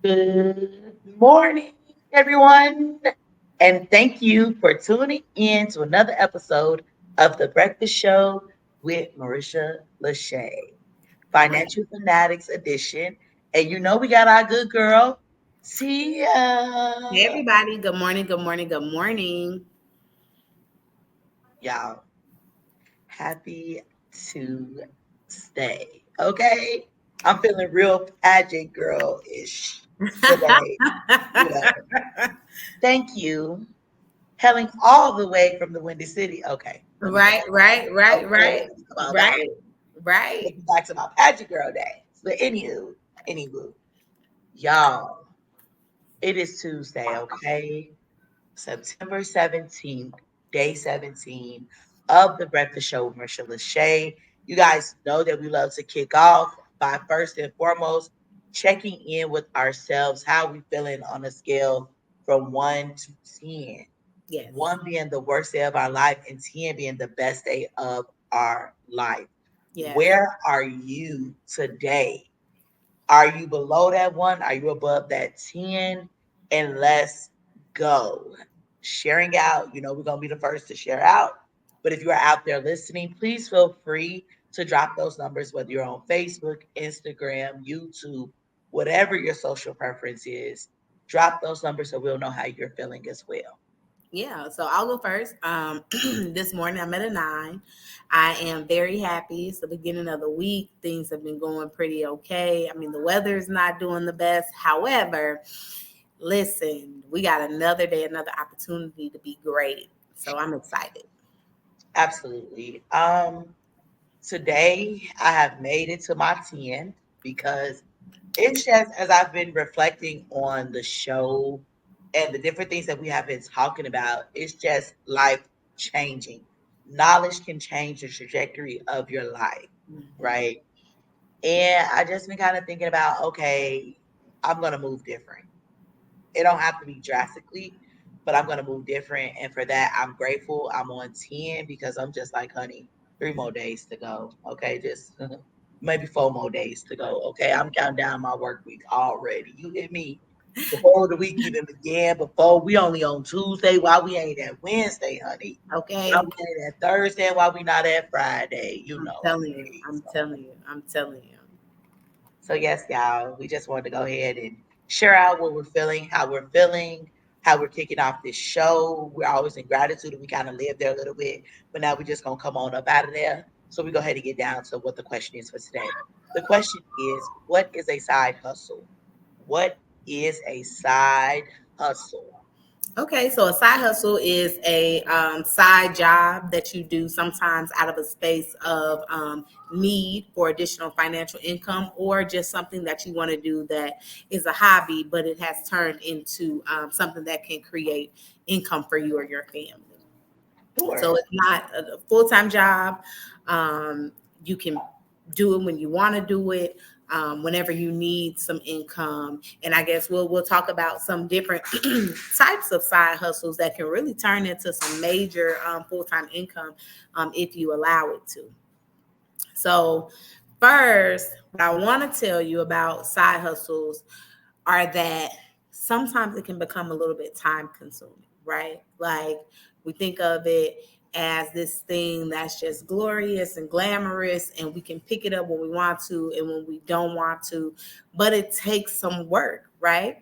Good morning, everyone. And thank you for tuning in to another episode of The Breakfast Show with Marisha LaShay, Financial Fanatics Edition. And you know, we got our good girl, Hey Tia. everybody, good morning, good morning, good morning. Y'all, happy to stay. Okay? I'm feeling real pageant girl ish today. You know, thank you. Hailing all the way from the Windy City. Okay, let me come Right, on. right, right, Okay, right, let me come on back. right, right. Let me back to my pageant girl days. But anywho, y'all, it is Tuesday, okay? September 17th, day 17 of the Breakfast Show with Marisha LaShay. You guys know that we love to kick off by first and foremost checking in with ourselves, how we feeling on a scale from 1 to 10. Yes, 1 being the worst day of our life and 10 being the best day of our life. yes, Where are you today? Are you below that 1? Are you above that 10? And let's go. Sharing out, we're going to be the first to share out. But if you are out there listening, please feel free to drop those numbers, whether you're on Facebook, Instagram, YouTube, whatever your social preference is. Drop those numbers so we'll know how you're feeling as well. yeah. So I'll go first. This morning I'm at a 9. I am very happy. It's the beginning of the week. Things have been going pretty okay. I mean, the weather is not doing the best. However, listen, we got another day, another opportunity to be great. So I'm excited. Absolutely. Today I have made it to my 10 because it's just as I've been reflecting on the show and the different things that we have been talking about, it's just life changing. Knowledge can change the trajectory of your life, Mhm. right? And I just been kind of thinking about, okay, I'm gonna move different. It don't have to be drastically, but I'm gonna move different. And for that, I'm grateful. I'm on 10 because I'm just like, honey, 3 more days to go. Okay, just maybe 4 more days to go. Okay, I'm counting down my work week already. You hear me? Before the week even began, before we only on Tuesday, why we ain't at Wednesday, honey? Why Okay. we ain't at Thursday? Why we not at Friday? I'm telling you. Okay. I'm telling you. I'm telling you. So yes, y'all, we just wanted to go ahead and share out what we're feeling, how we're kicking off this show. We're always in gratitude and we kind of live there a little bit, but now we're just gonna come on up out of there. So we go ahead and get down to what the question is for today. The question is, what is a side hustle? What is a side hustle? Okay, so a side hustle is a side job that you do sometimes out of a space of need for additional financial income, or just something that you want to do that is a hobby, but it has turned into something that can create income for you or your family. So Sure. it's not a full time job. You can do it when you want to do it, whenever you need some income. And I guess we'll talk about some different types of side hustles that can really turn into some major full time income if you allow it to. So first, what I want to tell you about side hustles are that sometimes it can become a little bit time consuming, right? Like we think of it as this thing that's just glorious and glamorous, and we can pick it up when we want to and when we don't want to, but it takes some work, right?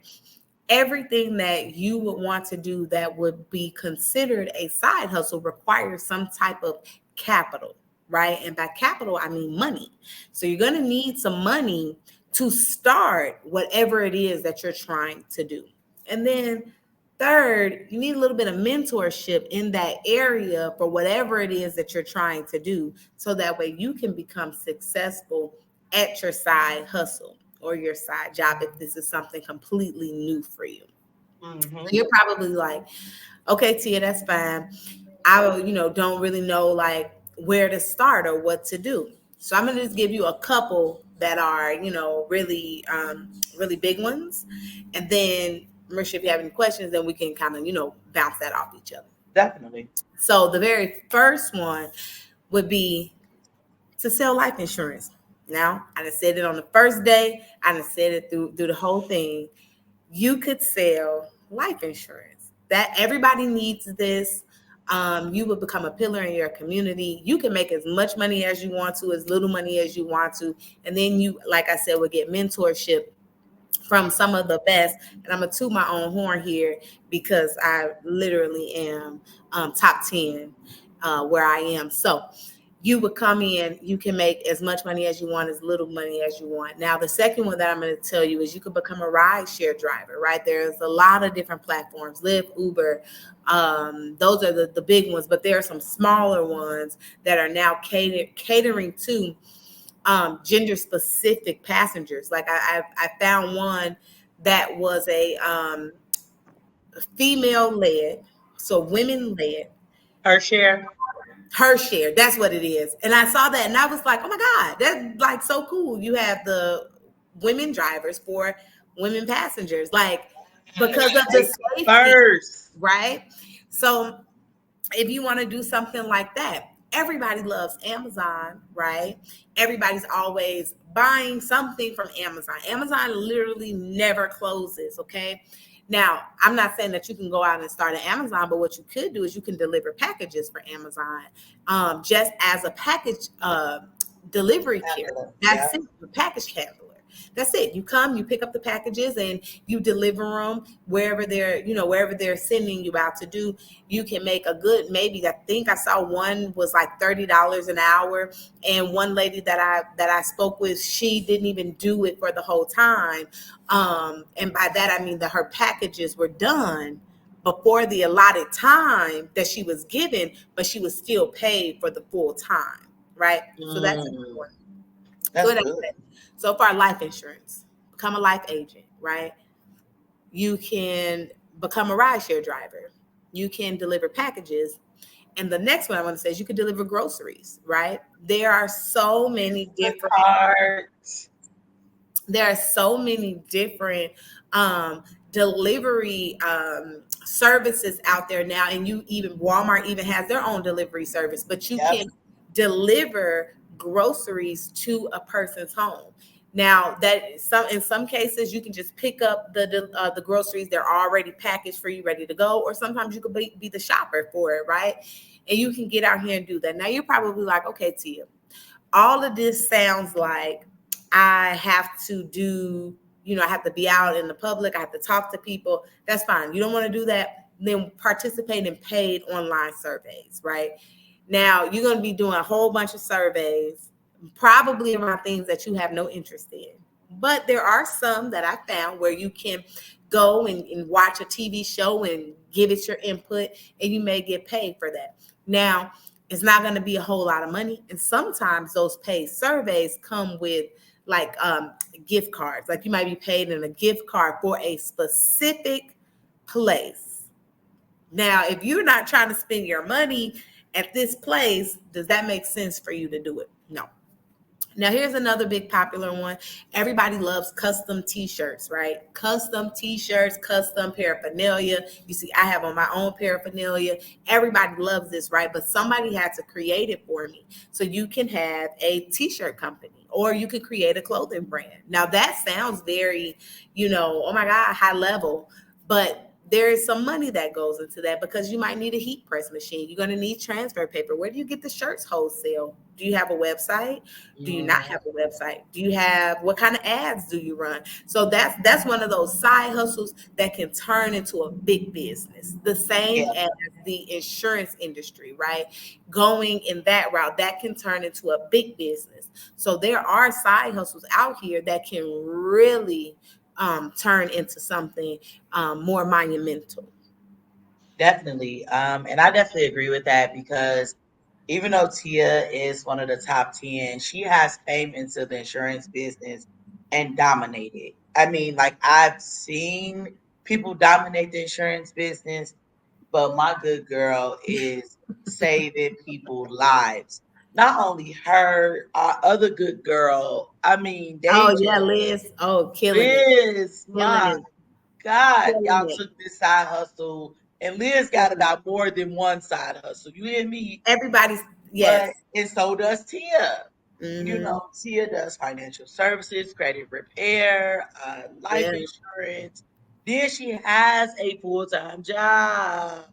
Everything that you would want to do that would be considered a side hustle requires some type of capital, right? And by capital, I mean money. So you're going to need some money to start whatever it is that you're trying to do. And then third, you need a little bit of mentorship in that area for whatever it is that you're trying to do, so that way you can become successful at your side hustle or your side job if this is something completely new for you. Mm-hmm. You're probably like, okay, Tia, that's fine. I, don't really know like where to start or what to do. So I'm gonna just give you a couple that are, really, really big ones, and then Marisha, if you have any questions, then we can kind of, bounce that off each other. Definitely. So the very first one would be to sell life insurance. Now, I done said it on the first day. I done said it through the whole thing. you could sell life insurance. That everybody needs this. You would become a pillar in your community. You can make as much money as you want to, as little money as you want to, and then you, like I said, would get mentorship from some of the best. And I'm gonna toot my own horn here because I literally am top 10 where I am. So you would come in, you can make as much money as you want, as little money as you want. Now, the second one that I'm going to tell you is you can become a ride share driver, right? There's a lot of different platforms, Lyft, Uber. Those are the big ones, but there are some smaller ones that are now catering to gender specific passengers. Like I found one that was a female led, so women led. Her share. Her share, that's what it is. And I saw that and I was like, oh my God, that's like so cool. You have the women drivers for women passengers, like because of the Safety safety, first. right? So if you want to do something like that, everybody loves Amazon, right? Everybody's always buying something from Amazon. Amazon literally never closes, okay? Now, I'm not saying that you can go out and start an Amazon, but what you could do is you can deliver packages for Amazon, just as a package delivery carrier. Yeah. That's it, the package handler. That's it. You come, you pick up the packages, and you deliver them wherever wherever they're sending you out to do. You can make a good, maybe I think I saw one was like $30 an hour, and one lady that I spoke with, she didn't even do it for the whole time. And by that I mean that her packages were done before the allotted time that she was given, but she was still paid for the full time, right? So that's a good Mm, one. So that's it ain't good. that. So for our life insurance, become a life agent, right? You can become a rideshare driver. You can deliver packages. And the next one I want to say is you can deliver groceries, right? The cards. There are so many different delivery services out there now, and you even Walmart even has their own delivery service, but you Yep. can deliver groceries to a person's home. Now that some in some cases you can just pick up the groceries, they're already packaged for you, ready to go, or sometimes you could be the shopper for it, right? And you can get out here and do that. Now you're probably like, okay, Tia, all of this sounds like I have to do, I have to be out in the public, I have to talk to people. That's fine. You don't want to do that, then participate in paid online surveys, right? Now, you're going to be doing a whole bunch of surveys, probably around things that you have no interest in. But there are some that I found where you can go and watch a TV show and give it your input, and you may get paid for that. Now, it's not going to be a whole lot of money. And sometimes those paid surveys come with like gift cards. Like you might be paid in a gift card for a specific place. Now, if you're not trying to spend your money at this place, does that make sense for you to do it? No. Now, here's another big popular one. Everybody loves custom t-shirts, right? Custom t-shirts, custom paraphernalia. You see, I have on my own paraphernalia. Everybody loves this, right? But somebody had to create it for me. So you can have a t-shirt company or you could create a clothing brand. Now, that sounds very, oh my God, high level. But there is some money that goes into that because you might need a heat press machine. You're going to need transfer paper. Where do you get the shirts wholesale? Do you have a website? Do you not Mhm. have a website? Do you have, what kind of ads do you run? So that's one of those side hustles that can turn into a big business. The Yeah, same as the insurance industry, right? Going in that route, that can turn into a big business. So there are side hustles out here that can really turn into something more monumental. definitely. And I definitely agree with that because even though Tia is one of the top 10, she has came into the insurance business and dominated. I mean, like I've seen people dominate the insurance business, but my good girl is saving people lives. Not only her, our other good girl. I mean, they Oh yeah, just Liz. Oh, killing it, Liz, killing my it, God, killing y'all it, took this side hustle, and Liz got killing it. about more than one side hustle. You hear me? Everybody's But yes. and so does Tia. You Hmm. know, Tia does financial services, credit repair, life Yeah. insurance. Then she has a full-time job.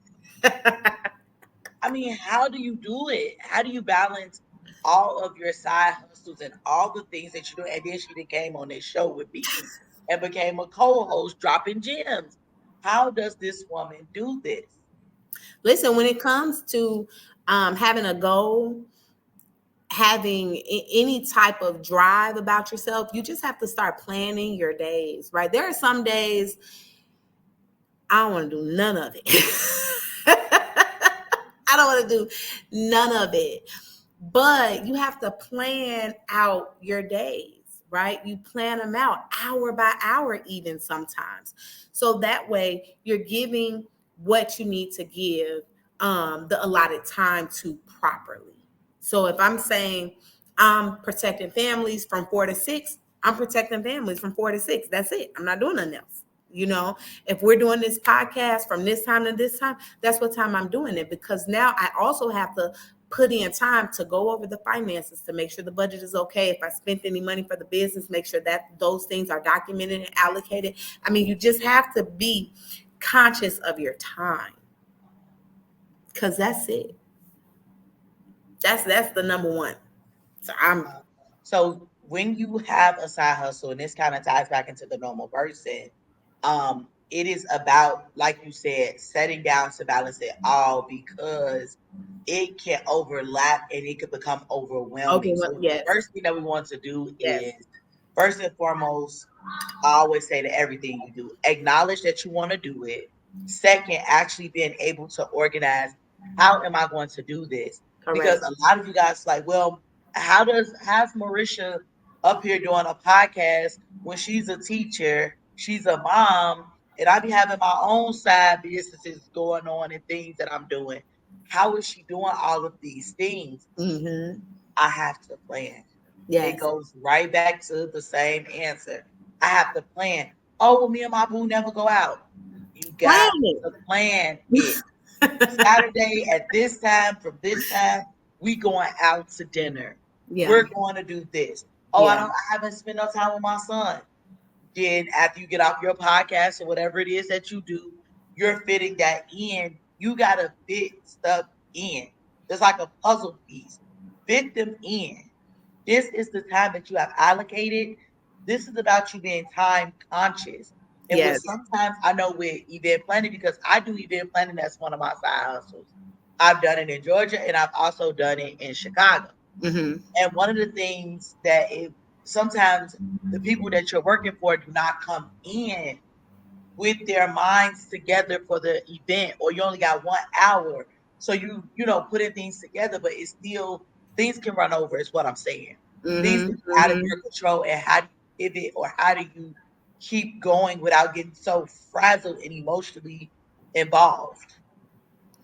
I mean, how do you do it? How do you balance all of your side hustles and all the things that you do? And then she then came on this show with me and became a co-host, dropping gems. How does this woman do this? Listen, when it comes to having a goal, having any type of drive about yourself, you just have to start planning your days, right? There are some days I don't want to do none of it. I don't want to do none of it. But you have to plan out your days, right? You plan them out hour by hour, even sometimes. So that way you're giving what you need to give the allotted time to properly. So if I'm saying I'm protecting families from 4 to 6, I'm protecting families from 4 to 6. That's it. I'm not doing nothing else. You know, if we're doing this podcast from this time to this time, that's what time I'm doing it, because now I also have to put in time to go over the finances to make sure the budget is okay. If I spent any money for the business, make sure that those things are documented and allocated. I mean, you just have to be conscious of your time, because that's it. That's the number one. So I'm So when you have a side hustle, and this kind of ties back into the normal person, it is about, like you said, setting down to balance it all, because it can overlap and it can become okay. overwhelming. Well, So the yes, first thing that we want to do yes, is, first and foremost, I always say to everything you do, acknowledge that you want to do it. Second, actually being able to organize, how am I going to do this? Because correct. a lot of you guys like, well, how's Marisha up here doing a podcast when she's a teacher, she's a mom, and I be having my own side businesses going on and things that I'm doing. How is she doing all of these things? Mm-hmm. I have to plan. It Yes, goes right back to the same answer. I have to plan. Oh, well, me and my boo never go out. You got plan to plan it. it. Saturday at this time, from this time, we going out to dinner. Yeah, We're going to do this. Oh, yeah, I haven't spent no time with my son. Then after you get off your podcast or whatever it is that you do, you're fitting that in. You gotta fit stuff in. It's like a puzzle piece. Fit them in. This is the time that you have allocated. This is about you being time conscious. And with yes. sometimes I know with event planning, because I do event planning, that's one of my side hustles. I've done it in Georgia and I've also done it in Chicago. Mm-hmm. And one of the things that sometimes the people that you're working for do not come in with their minds together for the event, or you only got 1 hour. So putting things together, but it's still, things can run over, is what I'm saying. Things Mm-hmm. can be out of Mm-hmm. your control, and how do you pivot, or how do you keep going without getting so frazzled and emotionally involved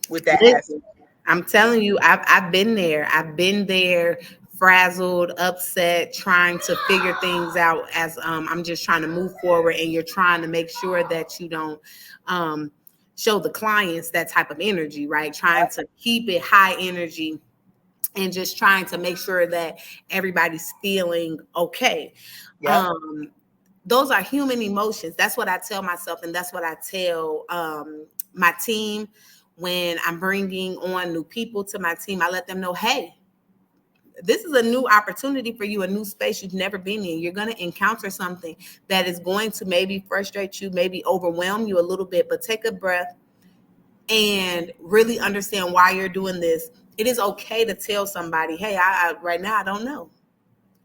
with that aspect? Listen, I'm telling you, I've been there. I've been there, frazzled, upset, trying to figure things out as I'm just trying to move forward, and you're trying to make sure that you don't um, show the clients that type of energy, right? Trying to keep it high energy and just trying to make sure that everybody's feeling okay. Yep. Um, those are human emotions. That's what I tell myself, and that's what I tell my team when I'm bringing on new people to my team. I let them know, hey, this is a new opportunity for you, a new space you've never been in. You're going to encounter something that is going to maybe frustrate you, maybe overwhelm you a little bit, but take a breath and really understand why you're doing this. It is okay to tell somebody, hey, I right now I don't know.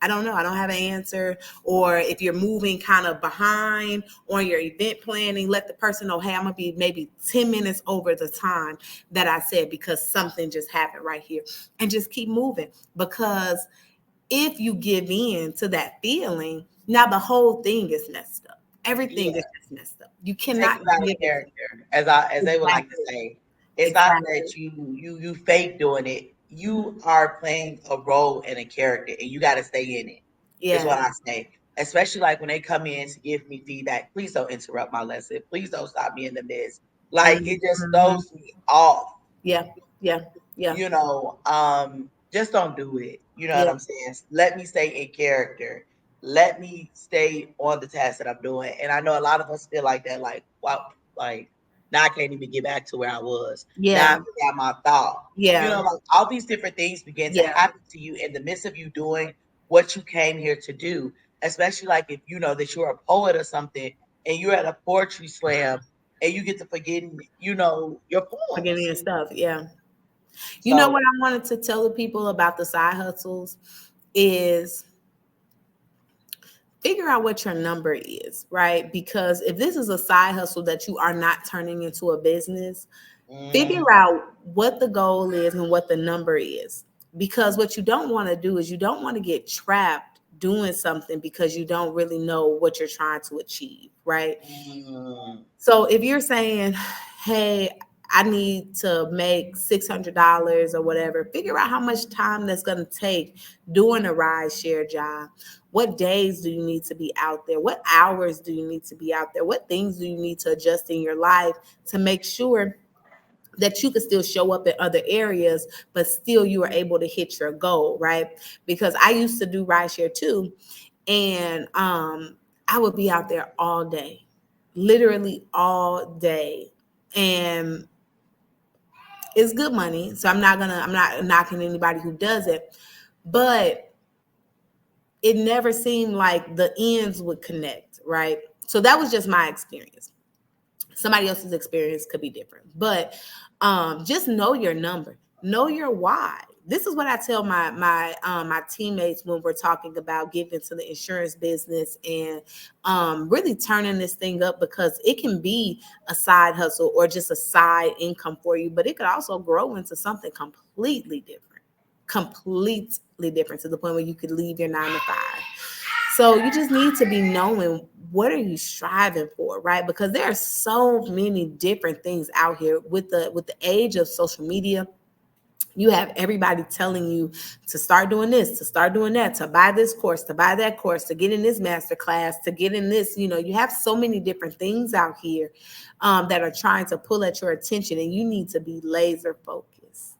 I don't know. I don't have an answer. Or if you're moving kind of behind on your event planning, let the person know, hey, I'm going to be maybe 10 minutes over the time that I said because something just happened right here. And just keep moving. Because if you give in to that feeling, now the whole thing is messed up. Everything is Yeah. just messed up. You Take cannot it out of give it. character, as they would like to Exactly. say. It's not Exactly. that you fake doing it. You are playing a role and a character, and you got to stay in it. Is Yeah. what I say. Especially like when they come in to give me feedback. Please don't interrupt my lesson. Please don't stop me in the midst. Like it just Mhm. throws me off. Yeah. Yeah. Yeah. Just don't do it. You know what Yeah. I'm saying? Let me stay in character. let me stay on the task that I'm doing. And I know a lot of us feel like that, like, wow, like now I can't even get back to where I was. Now I Yeah. forgot my thought. You Yeah. know, like all these different things begin to Yeah. happen to you in the midst of you doing what you came here to do. Especially like if you know that you're a poet or something and you're at a poetry slam and you get to forgetting, you know, your Forgetting poems. your stuff. Yeah. You know So what I wanted to tell the people about the side hustles is figure out what your number is, right? Because if this is a side hustle that you are not turning into a business, figure mm, out what the goal is and what the number is. Because what you don't want to do is you don't want to get trapped doing something because you don't really know what you're trying to achieve, right? mm, So if you're saying, hey, I need to make $600 or whatever, figure out how much time that's going to take doing a ride share job. What days do you need to be out there? What hours do you need to be out there? What things do you need to adjust in your life to make sure that you can still show up in other areas, but still you are able to hit your goal, right? Because I used to do rideshare too, and I would be out there all day, literally all day, and it's good money. So I'm not knocking anybody who does it, but it never seemed like the ends would connect, right? So that was just my experience. Somebody else's experience could be different, but just know your number, know your why. This is what I tell my teammates when we're talking about getting into the insurance business and really turning this thing up, because it can be a side hustle or just a side income for you, but it could also grow into something completely different, to the point where you could leave your 9 to 5. So you just need to be knowing, what are you striving for, right? Because there are so many different things out here with the age of social media. You have everybody telling you to start doing this, to start doing that, to buy this course, to buy that course, to get in this master class, to get in this. You have so many different things out here that are trying to pull at your attention, and you need to be laser focused,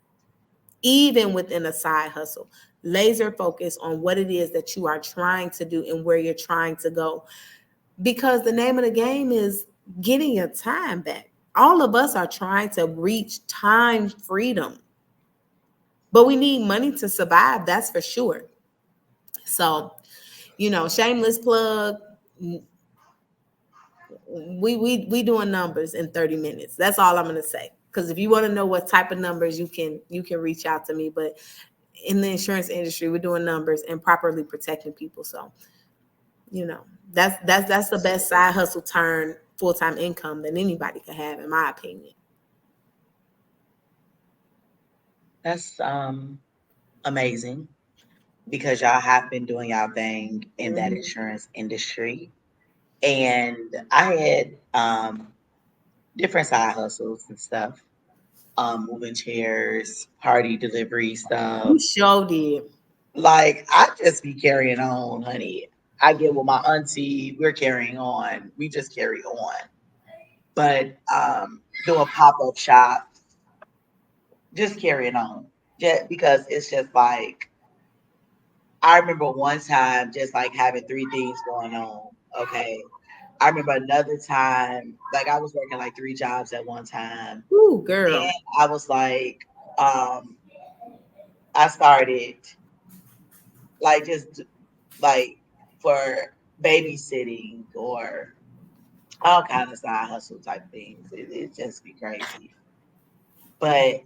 even within a side hustle. Laser focus on what it is that you are trying to do and where you're trying to go. Because the name of the game is getting your time back. All of us are trying to reach time freedom, but we need money to survive, that's for sure. So, shameless plug. We doing numbers in 30 minutes. That's all I'm gonna say. Because if you want to know what type of numbers, you can reach out to me. But in the insurance industry, we're doing numbers and properly protecting people. So, you know, that's the best side hustle turn full-time income that anybody can have, in my opinion. that's amazing because y'all have been doing y'all thing in that Mhm. insurance industry. And I had different side hustles and stuff. Moving chairs, party delivery You stuff. sure did. Like I just be carrying on, honey. I get with my auntie, we're carrying on. We just carry on. But doing pop-up shops, just carrying on. Just because it's just like I remember one time just like having three things going on. Okay. I remember another time, like I was working like three jobs at one time. Ooh, Then girl. I was like, um, I started like just like for babysitting or all kind of side hustle type things. It just be crazy. But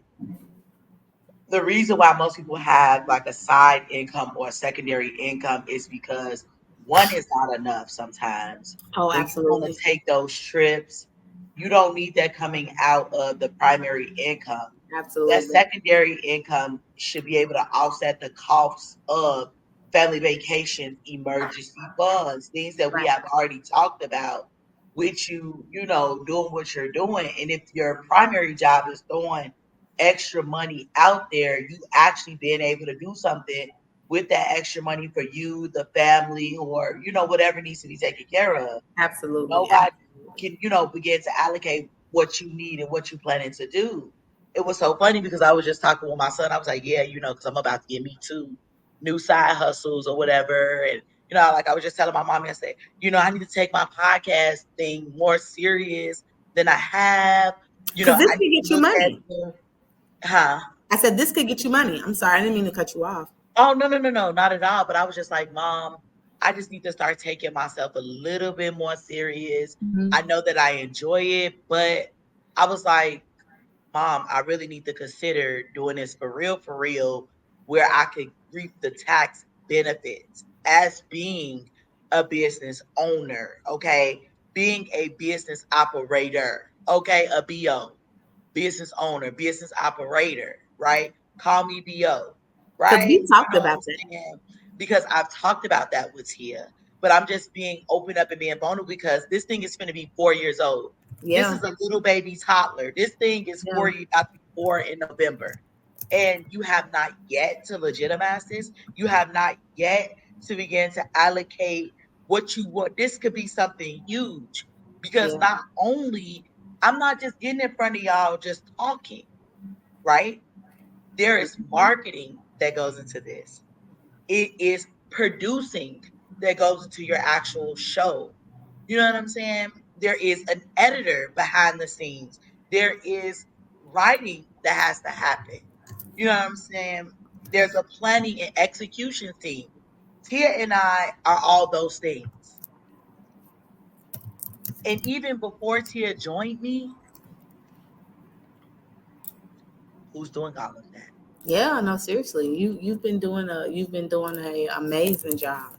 the reason why most people have like a side income or a secondary income is because one is not enough sometimes. Oh, When you want absolutely. to take those trips, you don't need that coming out of the primary income. That Absolutely. secondary income should be able to offset the costs of family vacation, emergency funds, things that we Right. have already talked about with you, doing what you're doing. And if your primary job is throwing extra money out there, you actually being able to do something with that extra money for you, the family, or whatever needs to be taken care of. Absolutely. Nobody can, begin to allocate what you need and what you're planning to do. It was so funny because I was just talking with my son. I was like, yeah, because I'm about to get me two new side hustles or whatever. And Like I was just telling my mom yesterday, I need to take my podcast thing more serious than I have. Because this I could need get to you look at money. huh? I said this could get you money. I'm sorry, I didn't mean to cut you off. Oh, no, no, no, no, not at all. But I was just like, Mom, I just need to start taking myself a little bit more serious. Mhm. I know that I enjoy it, but I was like, Mom, I really need to consider doing this for real, where I could reap the tax benefits as being a business owner, okay? Being a business operator, okay? A BO, business owner, business operator, right? Call me BO, Because right? we You talked know what about I'm that. saying? Because I've talked about that with Tia, but I'm just being open up and being vulnerable because this thing is going to be 4 years old. This Yeah, is a little baby toddler. This thing is yeah, 4 years, about to be 4 in November. And you have not yet to legitimize this. You have not yet to begin to allocate what you want. This could be something huge because yeah. not only I'm not just getting in front of y'all just talking, right? There is Mhm. marketing that goes into this. It is producing that goes into your actual show. You know what I'm saying? There is an editor behind the scenes. There is writing that has to happen. You know what I'm saying? There's a planning and execution team. Tia and I are all those things. And even before Tia joined me, who's doing all of that? Yeah, no, seriously. You've been doing a amazing job.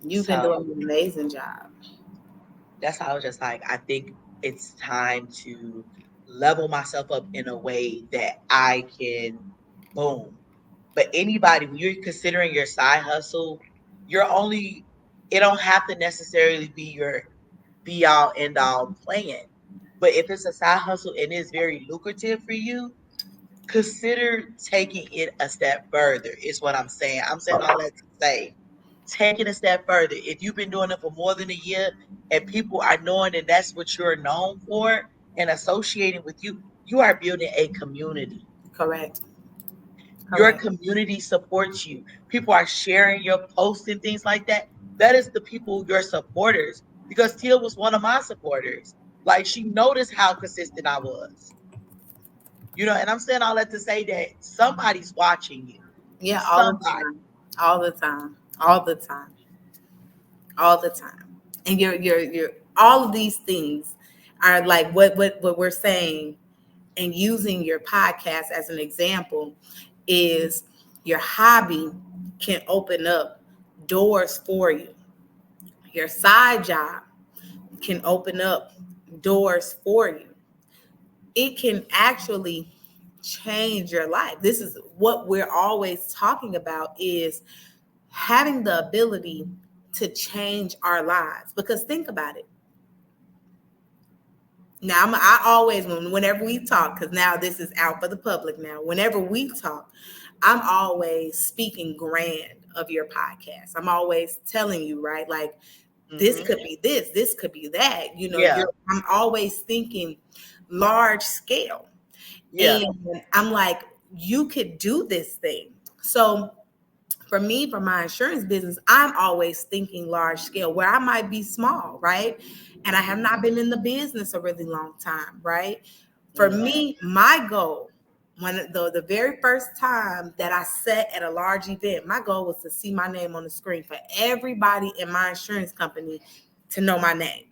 You've been So doing an amazing job. that's how I was just like, I think it's time to level myself up in a way that I can boom. But anybody, when you're considering your side hustle, you're only, it don't have to necessarily be your be all end all plan. But if it's a side hustle and it's very lucrative for you, consider taking it a step further, is what I'm saying. I'm saying all that to say, take it a step further. If you've been doing it for more than a year and people are knowing that that's what you're known for and associating with you, you are building a community. Correct. Your Correct. community supports you. People are sharing your posts and things like that. That is the people, your supporters. Because Tia was one of my supporters. Like she noticed how consistent I was. And I'm saying all that to say that somebody's watching you. Yeah, all the Somebody. time. All the time. All the time. All the time. And you're all of these things are like what we're saying, and using your podcast as an example is your hobby can open up doors for you. Your side job can open up doors for you. It can actually change your life. This is what we're always talking about, is having the ability to change our lives. Because think about it. Now, I always, whenever we talk, because now this is out for the public now, whenever we talk, I'm always speaking grand of your podcast. I'm always telling you, right? Like, this Hmm. could be this could be that. Yeah. I'm always thinking large scale. Yeah. And I'm like, you could do this thing. So for me, for my insurance business, I'm always thinking large scale where I might be small, right? And I have not been in the business a really long time, right? For Hmm. me, my goal, when the very first time that I sat at a large event, my goal was to see my name on the screen for everybody in my insurance company to know my name.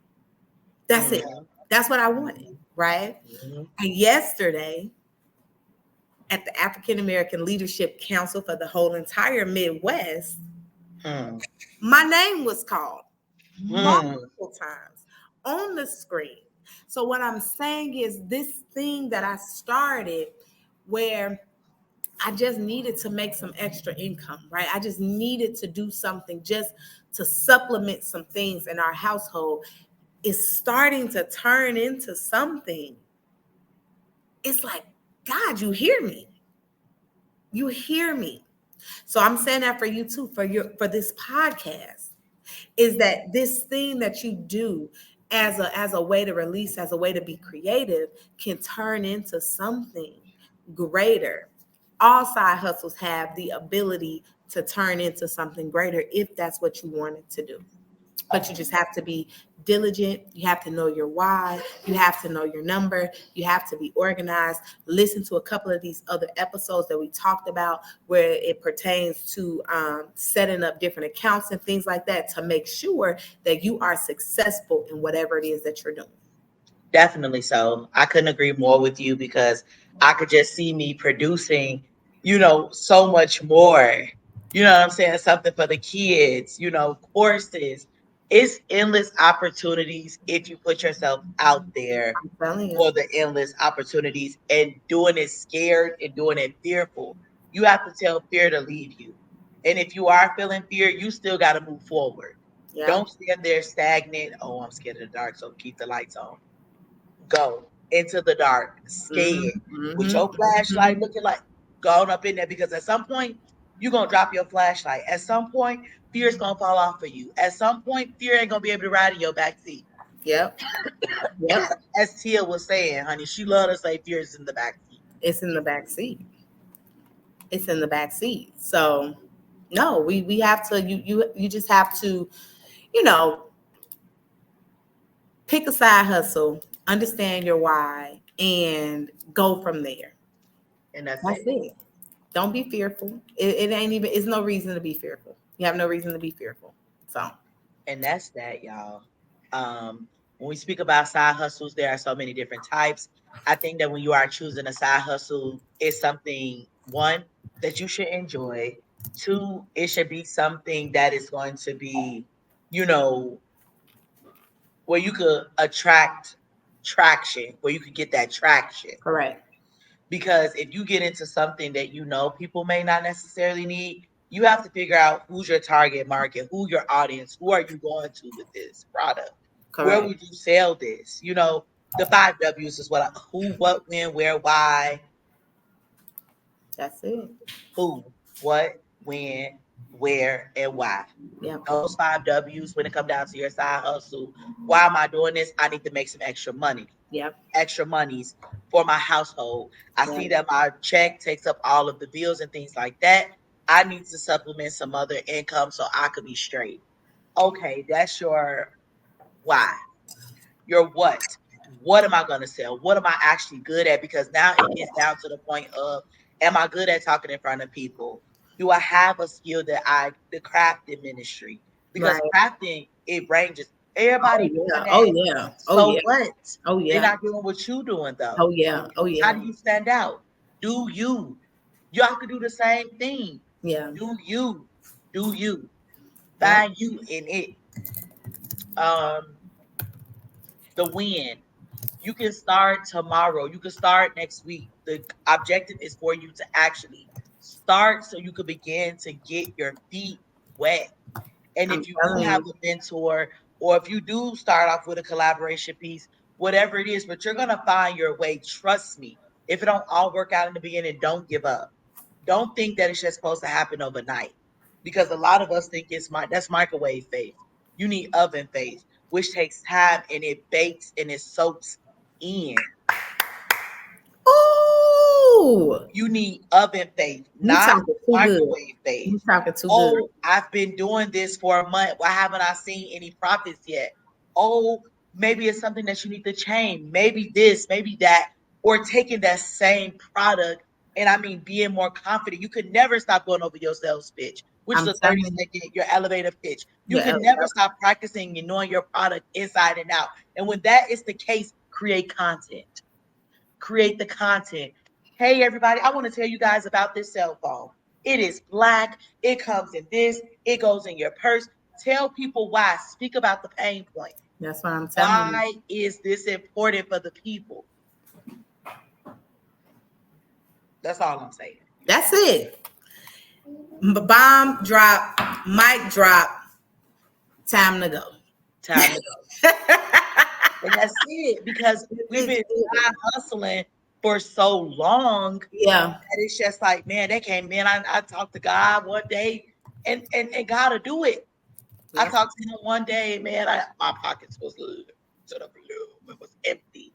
That's it. Hmm. That's what I wanted, right? Hmm. And yesterday, at the African American Leadership Council for the whole entire Midwest, Hmm. my name was called Hmm. multiple times on the screen. So, what I'm saying is, this thing that I started where I just needed to make some extra income, right? I just needed to do something just to supplement some things in our household, is starting to turn into something. It's like, God, you hear me. You hear me. So I'm saying that for you too, for this podcast, is that this thing that you do as a way to release, as a way to be creative, can turn into something greater. All side hustles have the ability to turn into something greater if that's what you wanted to do. But you just have to be diligent. You have to know your why. You have to know your number. You have to be organized. Listen to a couple of these other episodes that we talked about where it pertains to setting up different accounts and things like that to make sure that you are successful in whatever it is that you're doing. Definitely so. I couldn't agree more with you because I could just see me producing, so much more. You know what I'm saying? Something for the kids, courses. It's endless opportunities if you put yourself out there I'm telling you. for the endless opportunities and doing it scared and doing it fearful. You have to tell fear to leave you. And if you are feeling fear, you still got to move forward. Yeah. Don't stand there stagnant. Oh, I'm scared of the dark, so keep the lights on. Go into the dark, scared, with your flashlight looking like going up in there because at some point you're gonna drop your flashlight. At some point, fear's gonna fall off of you. At some point, fear ain't gonna be able to ride in your back seat. Yep. Yep. As Tia was saying, honey, she loved to say fear's in the back seat. It's in the back seat. It's in the back seat. So no, we have to you just have to, you know, pick a side hustle, understand your why, and go from there. And that's That's it. it. Don't be fearful. It ain't even. It's no reason to be fearful. You have no reason to be fearful. So And that's that, y'all. When we speak about side hustles, there are so many different types. I think that when you are choosing a side hustle, it's something one that you should enjoy. Two, it should be something that is going to be, you know, where you could attract traction, where you could get that traction. correct. Because if you get into something that people may not necessarily need, you have to figure out who's your target market, who your audience, who are you going to with this product? Where Correct. would you sell this? The five W's is who, what, when, where, why, That's it. who, what, when, where, and why. Yep. Those five W's when it comes down to your side hustle. Why am I doing this? I need to make some extra money. Yep. Extra monies for my household. I Yep. see that my check takes up all of the bills and things like that. I need to supplement some other income so I could be straight. Okay, that's your why. Your what. What am I going to sell? What am I actually good at? Because now it gets down to the point of, am I good at talking in front of people? Do I have a skill the crafting ministry? Because Right. crafting, it ranges. Oh Everybody doing yeah. Oh that. yeah. Oh So yeah. what? Oh They're yeah. not doing what you doing though. Oh yeah. Oh How yeah. do you stand out? Do you? Y'all can do the same thing. Yeah. Do you? Do you? Yep. Find you in it. Um, the win. You can start tomorrow. You can start next week. The objective is for you to actually start so you can begin to get your feet wet. And I'm if you do telling have you. a mentor, or if you do start off with a collaboration piece, whatever it is, but you're gonna find your way. Trust me. If it don't all work out in the beginning, don't give up. Don't think that it's just supposed to happen overnight. Because a lot of us think that's microwave faith. You need oven faith, which takes time and it bakes and it soaks in. Ooh, You need oven faith, you not talking too good. microwave You faith. talking too good. Oh, I've been doing this for a month. Why haven't I seen any profits yet? Oh, maybe it's something that you need to change. Maybe this, maybe that, or taking that same product and being more confident. You could never stop going over your sales pitch, which is I'm a 30 telling you. second, your elevator pitch. You Yeah. can never stop practicing and knowing your product inside and out. And when that is the case, create content. Create the content. Hey, everybody, I want to tell you guys about this cell phone. It is black. It comes in this. It goes in your purse. Tell people why. Speak about the pain point. That's what I'm telling you. Why is this important for the people? That's all I'm saying. That's it. Bomb drop, mic drop, time to go. Time to go. And that's it because we've been hustling for so long Yeah. that it's just like, man, they came in. I talked to God one day and God will do it. I Yeah. talked to him one day, man. My pockets was to the blue. It was empty.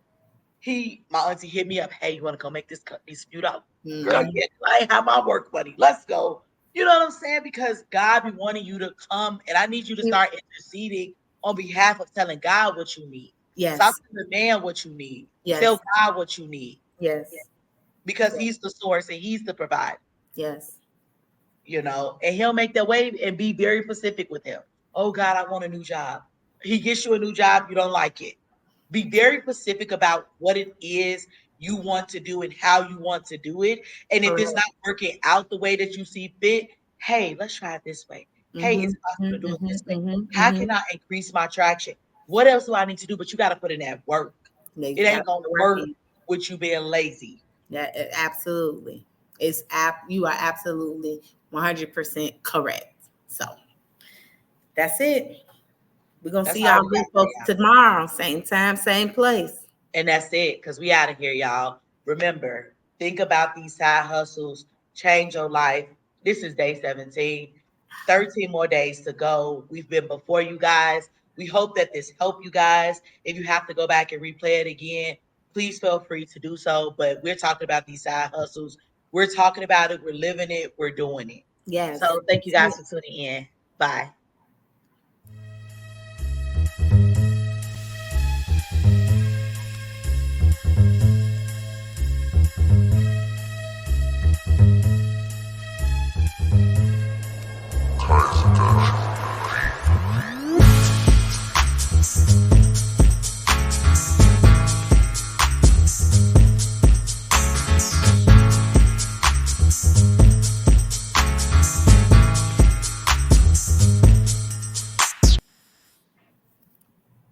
My auntie hit me up. Hey, you want to go make these few dollars? Girl, Mhm. yeah, I ain't have my work money. Let's go. You know what I'm saying? Because God be wanting you to come, and I need you to start interceding on behalf of telling God what you need. Stop Yes. telling the man what you need. Tell Yes. God what you need Yes. because Yes. He's the source and He's the provider. Yes. And He'll make that way and be very specific with Him. Oh God, I want a new job. He gets you a new job, you don't like it. Be very specific about what it is you want to do and how you want to do it. And if it's Correct. not working out the way that you see fit, hey, let's try it this way. Hey, is Mm-hmm. it possible to do it Mm-hmm. this way? Mm-hmm. How Mm-hmm. can I increase my traction? What else do I need to do? But you got to put in that work. They It got ain't to gonna work work in. with you being lazy. That absolutely. You are absolutely 100% correct. So that's it. We're gonna That's see all y'all we good got today, folks tomorrow. Same time, same place. and that's it, because we out of here, y'all. Remember, think about these side hustles, change your life. This is day 17, 13 more days to go. We've been before you guys. We hope that this helped you guys. If you have to go back and replay it again, please feel free to do so. But we're talking about these side hustles. We're talking about it. We're living it. We're doing it. So Yes. thank you guys for tuning in. Bye.